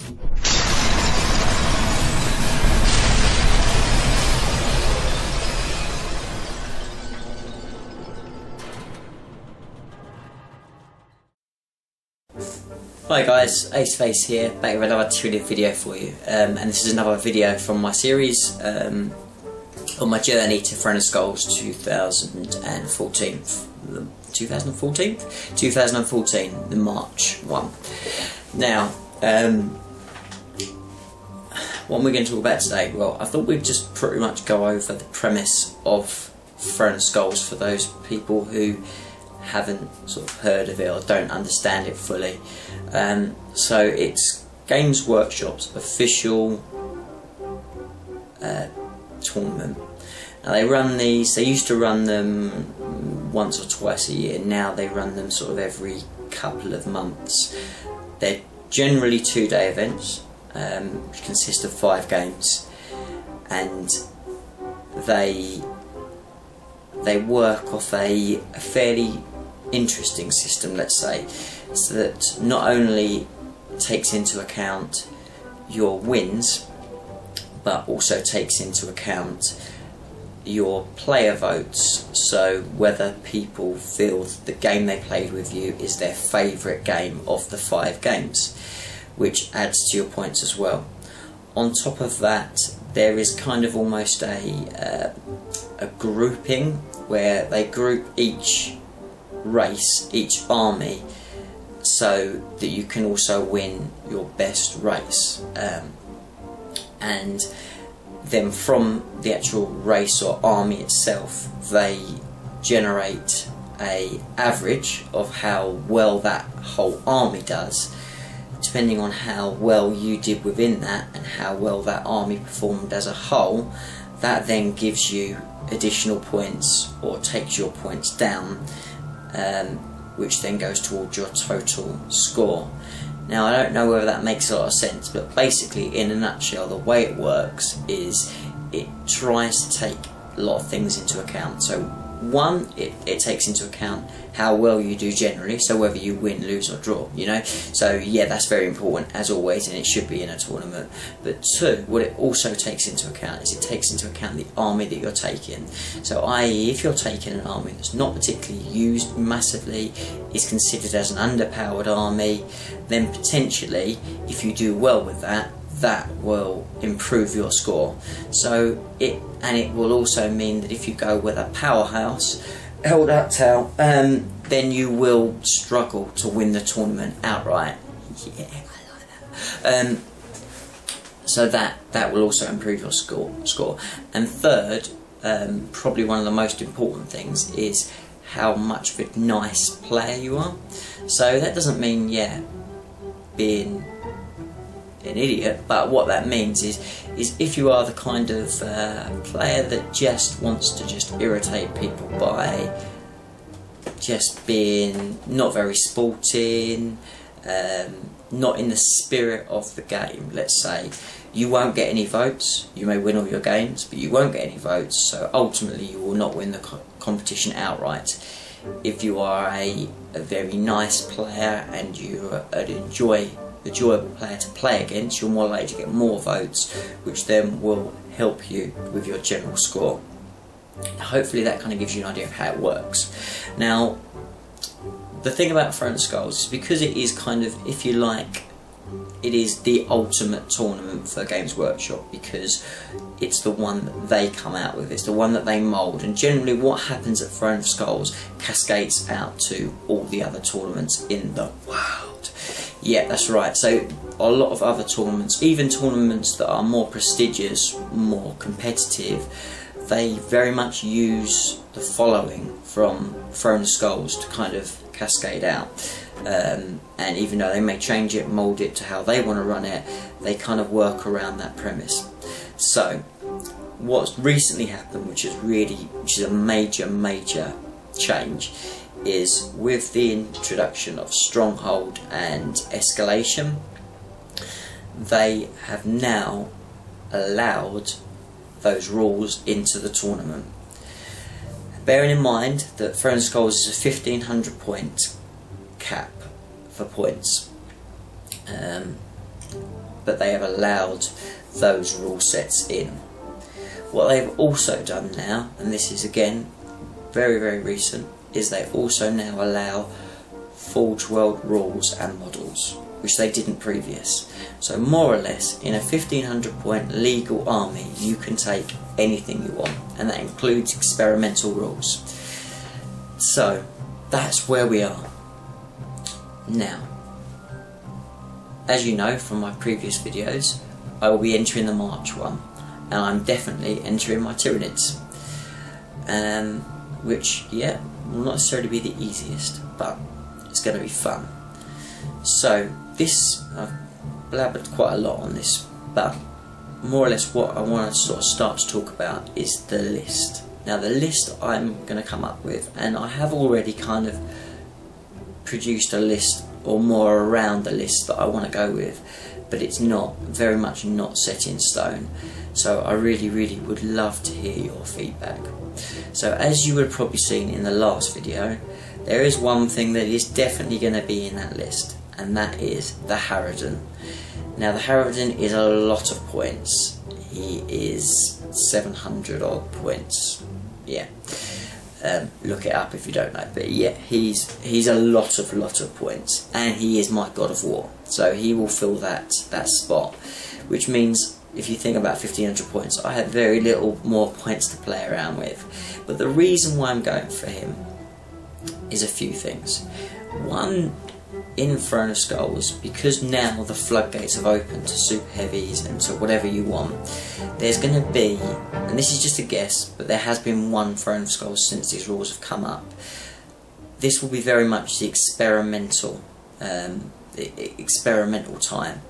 Hi guys, Aceface here, back with another tuning video for you, and this is another video from my series on my journey to Throne of Skulls 2014, the March one. Now, what we're going to talk about today, well, I thought we'd just pretty much go over the premise of Throne of Skulls for those people who haven't sort of heard of it or don't understand it fully. So it's Games Workshop's official tournament. Now they run these, they used to run them once or twice a year, now they run them sort of every couple of months. They're generally 2-day events, which consist of 5 games, and they work off a fairly interesting system, let's say, so that not only takes into account your wins, but also takes into account your player votes, so whether people feel the game they played with you is their favourite game of the 5 games, which adds to your points as well. On top of that, there is kind of almost a grouping where they group each race, each army, so that you can also win your best race, and then from the actual race or army itself they generate an average of how well that whole army does, depending on how well you did within that and how well that army performed as a whole. That then gives you additional points or takes your points down, which then goes towards your total score. Now, I don't know whether that makes a lot of sense, but basically in a nutshell the way it works is it tries to take a lot of things into account. So one, it takes into account how well you do generally, so whether you win, lose or draw, you know. So yeah, that's very important as always, and it should be in a tournament. But two, what it also takes into account is it takes into account the army that you're taking. So i.e., if you're taking an army that's not particularly used massively, is considered as an underpowered army, then potentially if you do well with that, that will improve your score. So it will also mean that if you go with a powerhouse, held out tail, then you will struggle to win the tournament outright. Yeah, I like that. So that will also improve your score. And third, probably one of the most important things is how much of a nice player you are. So that doesn't mean, yeah, being an idiot, but what that means is if you are the kind of player that just wants to just irritate people by just being not very sporting, not in the spirit of the game, let's say, you won't get any votes. You may win all your games, but you won't get any votes, so ultimately you will not win the competition outright. If you are a very nice player and you're an enjoyable player to play against, you're more likely to get more votes, which then will help you with your general score. Hopefully that kind of gives you an idea of how it works. Now, the thing about Throne of Skulls is because it is kind of, if you like, it is the ultimate tournament for Games Workshop, because it's the one that they come out with, it's the one that they mould, and generally what happens at Throne of Skulls cascades out to all the other tournaments in the world. Yeah, that's right. So a lot of other tournaments, even tournaments that are more prestigious, more competitive, they very much use the following from Throne of Skulls to kind of cascade out. And even though they may change it, mould it to how they want to run it, they kind of work around that premise. So what's recently happened, which is a major change, is with the introduction of Stronghold and Escalation, they have now allowed those rules into the tournament. Bearing in mind that Throne of Skulls is a 1500 point cap for points. but they have allowed those rule sets in. What they've also done now, and this is again very, very recent, is they also now allow Forge World rules and models, which they didn't previous. So more or less, in a 1500 point legal army, you can take anything you want, and that includes experimental rules. So that's where we are now. As you know from my previous videos, I will be entering the March one, and I'm definitely entering my Tyranids, which, yeah, will not necessarily be the easiest, but it's going to be fun. So this, I've blabbered quite a lot on this, but more or less what I want to sort of start to talk about is the list. Now the list I'm going to come up with, and I have already kind of produced a list or more around the list that I want to go with, but it's not, very much not set in stone. So I really, really would love to hear your feedback. So as you would have probably seen in the last video, there is one thing that is definitely going to be in that list, and that is the Harridan. Now the Harridan is a lot of points. He is 700 odd points. Yeah, look it up if you don't know. But yeah, he's a lot of points, and he is my God of War. So he will fill that spot, which means if you think about 1500 points, I have very little more points to play around with. But the reason why I'm going for him is a few things. One, in Throne of Skulls, because now the floodgates have opened to super heavies and to whatever you want, there's going to be, and this is just a guess, but there has been one Throne of Skulls since these rules have come up. This will be very much the experimental time.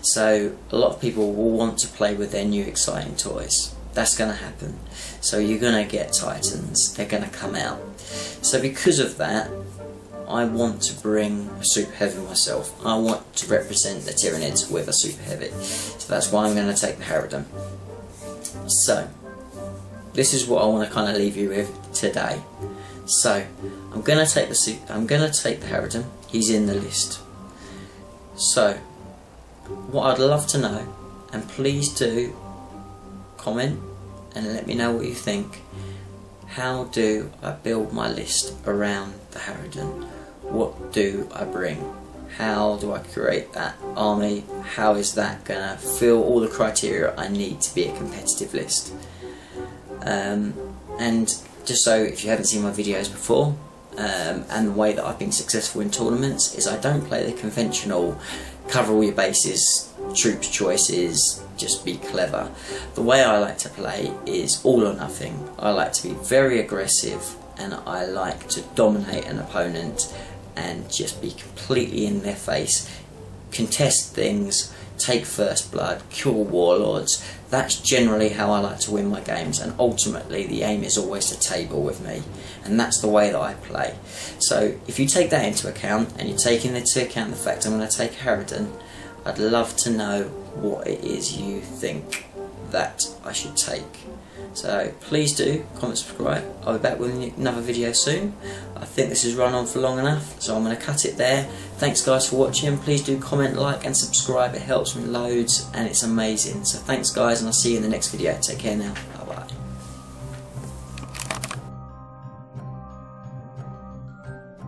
So a lot of people will want to play with their new exciting toys. That's going to happen. So you're going to get Titans, they're going to come out. So because of that, I want to bring a super heavy myself. I want to represent the Tyranids with a super heavy. So that's why I'm going to take the Harridan. So this is what I want to kind of leave you with today. So I'm going to take the Harridan. He's in the list. So what I'd love to know, and please do comment and let me know what you think. How do I build my list around the Harridan? What do I bring? How do I create that army? How is that going to fill all the criteria I need to be a competitive list? And just so if you haven't seen my videos before, and the way that I've been successful in tournaments is I don't play the conventional cover all your bases, troops choices, just be clever. The way I like to play is all or nothing. I like to be very aggressive, and I like to dominate an opponent and just be completely in their face, contest things, take first blood, kill warlords. That's generally how I like to win my games, and ultimately the aim is always to table with me, and that's the way that I play. So if you take that into account, and you're taking into account the fact I'm going to take Harridan, I'd love to know what it is you think that I should take. So please do comment, subscribe. I'll be back with another video soon. I think this has run on for long enough, so I'm going to cut it there. Thanks guys for watching. Please do comment, like and subscribe. It helps me loads and it's amazing. So thanks guys, and I'll see you in the next video. Take care now. Bye.